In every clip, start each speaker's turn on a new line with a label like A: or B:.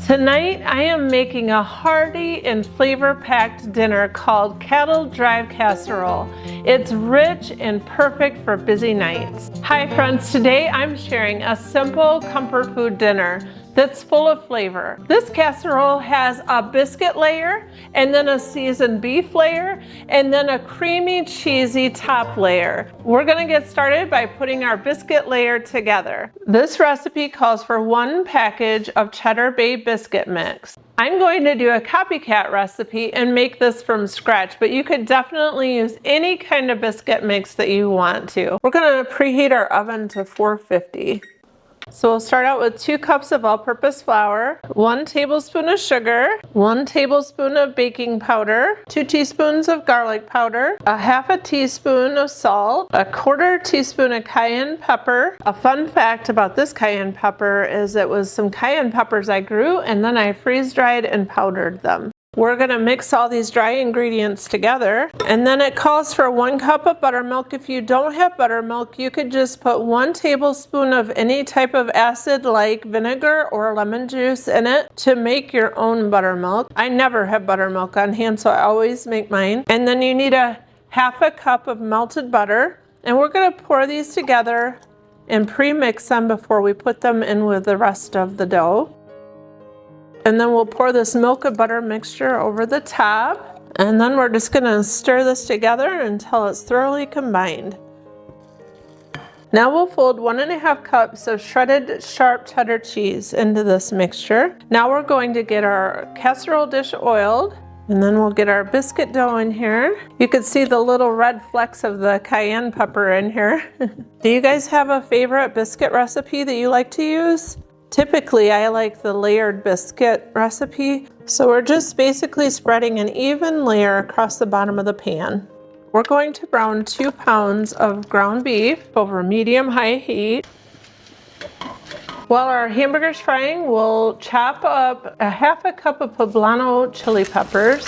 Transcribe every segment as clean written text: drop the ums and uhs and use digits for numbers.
A: Tonight I am making a hearty and flavor-packed dinner called Cattle Drive Casserole. It's rich and perfect for busy nights. Hi friends, today I'm sharing a simple comfort food dinner that's full of flavor. This casserole has a biscuit layer, and then a seasoned beef layer, and then a creamy, cheesy top layer. We're gonna get started by putting our biscuit layer together. This recipe calls for 1 package of Cheddar Bay biscuit mix. I'm going to do a copycat recipe and make this from scratch, but you could definitely use any kind of biscuit mix that you want to. We're gonna preheat our oven to 450. So we'll start out with 2 cups of all-purpose flour, 1 tablespoon of sugar, 1 tablespoon of baking powder, 2 teaspoons of garlic powder, a half a teaspoon of salt, a 1/4 teaspoon of cayenne pepper. A fun fact about this cayenne pepper is it was some cayenne peppers I grew and then I freeze-dried and powdered them. We're going to mix all these dry ingredients together, and then it calls for 1 cup of buttermilk. If you don't have buttermilk, you could just put 1 tablespoon of any type of acid like vinegar or lemon juice in it to make your own buttermilk. I never have buttermilk on hand, so I always make mine. And then you need a half a cup of melted butter, and we're going to pour these together and pre-mix them before we put them in with the rest of the dough. And then we'll pour this milk and butter mixture over the top. And then we're just gonna stir this together until it's thoroughly combined. Now we'll fold 1 1/2 cups of shredded sharp cheddar cheese into this mixture. Now we're going to get our casserole dish oiled, and then we'll get our biscuit dough in here. You can see the little red flecks of the cayenne pepper in here. Do you guys have a favorite biscuit recipe that you like to use? Typically, I like the layered biscuit recipe, so we're just basically spreading an even layer across the bottom of the pan. We're going to brown 2 pounds of ground beef over medium-high heat. While our hamburger's frying, we'll chop up a half a cup of poblano chili peppers.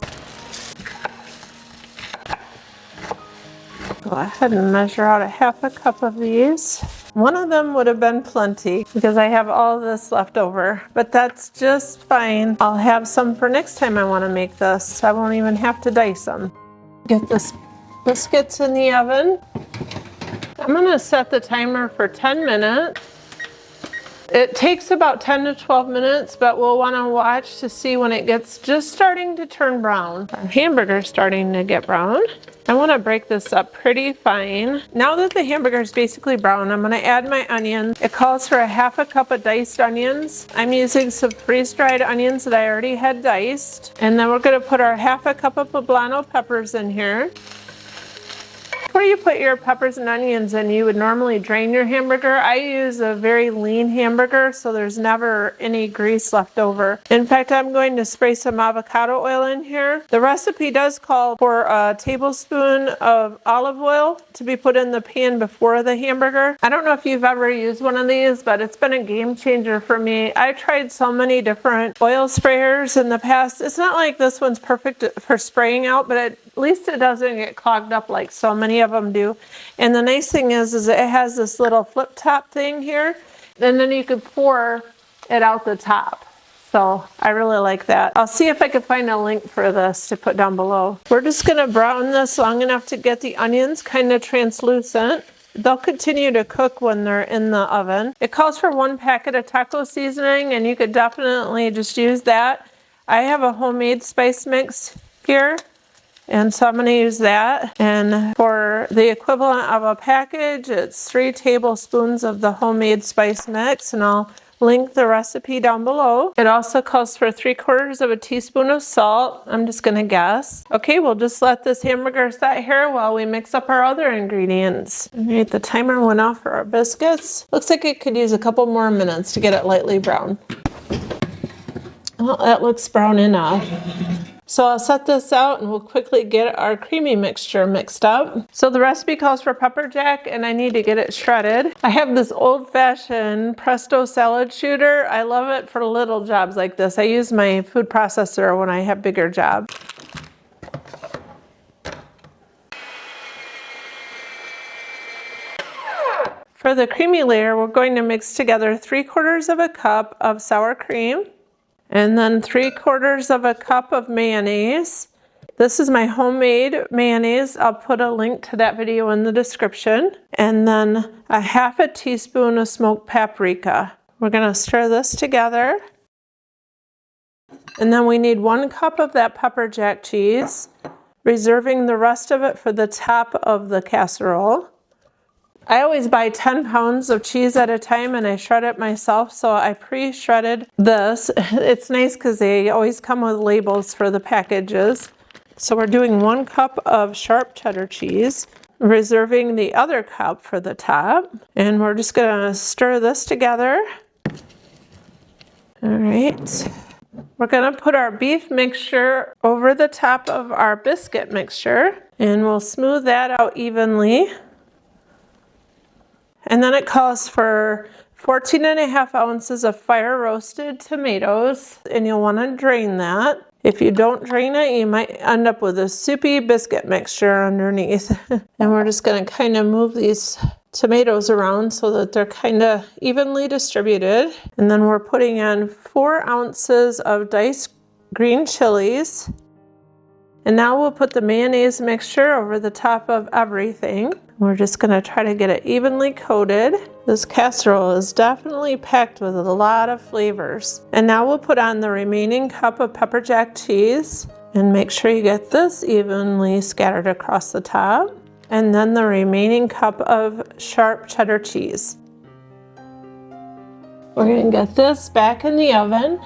A: Go ahead and measure out a half a cup of these. One of them would have been plenty because I have all this left over, but that's just fine. I'll have some for next time I want to make this. I won't even have to dice them. Get this biscuits in the oven. I'm going to set the timer for 10 minutes. It takes about 10 to 12 minutes, but we'll want to watch to see when it gets just starting to turn brown. Our hamburger's starting to get brown. I want to break this up pretty fine. Now that the hamburger is basically brown, I'm going to add my onions. It calls for a half a cup of diced onions. I'm using some freeze-dried onions that I already had diced. And then we're going to put our half a cup of poblano peppers in here. Before you put your peppers and onions in, you would normally drain your hamburger. I use a very lean hamburger, so there's never any grease left over. In fact, I'm going to spray some avocado oil in here. The recipe does call for a tablespoon of olive oil to be put in the pan before the hamburger. I don't know if you've ever used one of these, but it's been a game changer for me. I've tried so many different oil sprayers in the past. It's not like this one's perfect for spraying out, but at least it doesn't get clogged up like so many of them do. And the nice thing is it has this little flip top thing here, and then you can pour it out the top. So I really like that. I'll see if I can find a link for this to put down below. We're just gonna brown this long enough to get the onions kind of translucent. They'll continue to cook when they're in the oven. It calls for 1 packet of taco seasoning, and you could definitely just use that. I have a homemade spice mix here, and so I'm going to use that. And for the equivalent of a package, it's 3 tablespoons of the homemade spice mix, and I'll link the recipe down below. It also calls for 3/4 teaspoon of salt. I'm just going to guess. Okay, we'll just let this hamburger set here while we mix up our other ingredients. All right, the timer went off for our biscuits. Looks like it could use a couple more minutes to get it lightly brown. Well, that looks brown enough. So I'll set this out and we'll quickly get our creamy mixture mixed up. So the recipe calls for pepper jack, and I need to get it shredded. I have this old-fashioned Presto salad shooter. I love it for little jobs like this. I use my food processor when I have bigger jobs. For the creamy layer, we're going to mix together 3/4 cup of sour cream. And then 3/4 of a cup of mayonnaise. This is my homemade mayonnaise. I'll put a link to that video in the description. And then a 1/2 teaspoon of smoked paprika. We're gonna stir this together. And then we need 1 cup of that pepper jack cheese, reserving the rest of it for the top of the casserole. I always buy 10 pounds of cheese at a time and I shred it myself, so I pre-shredded this. It's nice because they always come with labels for the packages. So we're doing 1 cup of sharp cheddar cheese, reserving the other cup for the top. And we're just gonna stir this together. All right. We're gonna put our beef mixture over the top of our biscuit mixture, and we'll smooth that out evenly. And then it calls for 14.5 ounces of fire roasted tomatoes, and you'll wanna drain that. If you don't drain it, you might end up with a soupy biscuit mixture underneath. And we're just gonna kind of move these tomatoes around so that they're kind of evenly distributed. And then we're putting in 4 ounces of diced green chilies. And now we'll put the mayonnaise mixture over the top of everything. We're just gonna try to get it evenly coated. This casserole is definitely packed with a lot of flavors. And now we'll put on the remaining cup of pepper jack cheese and make sure you get this evenly scattered across the top. And then the remaining cup of sharp cheddar cheese. We're gonna get this back in the oven.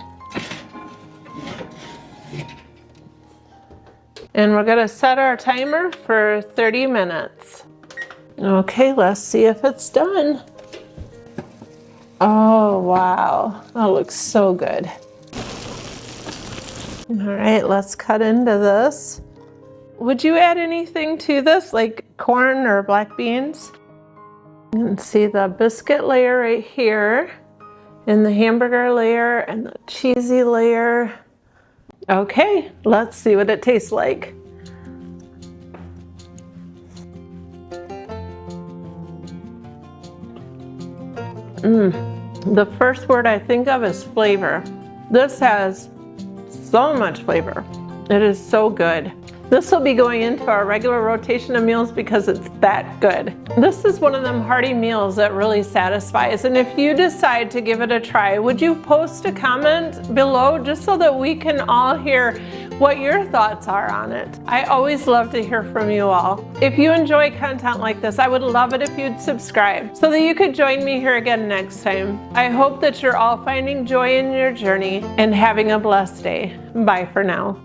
A: And we're gonna set our timer for 30 minutes. Okay, let's see if it's done. Oh, wow, that looks so good. All right, let's cut into this. Would you add anything to this, like corn or black beans? You can see the biscuit layer right here, and the hamburger layer, and the cheesy layer. Okay, let's see what it tastes like. The first word I think of is flavor. This has so much flavor. It is so good. This will be going into our regular rotation of meals because it's that good. This is one of them hearty meals that really satisfies. And if you decide to give it a try, would you post a comment below just so that we can all hear what your thoughts are on it? I always love to hear from you all. If you enjoy content like this, I would love it if you'd subscribe so that you could join me here again next time. I hope that you're all finding joy in your journey and having a blessed day. Bye for now.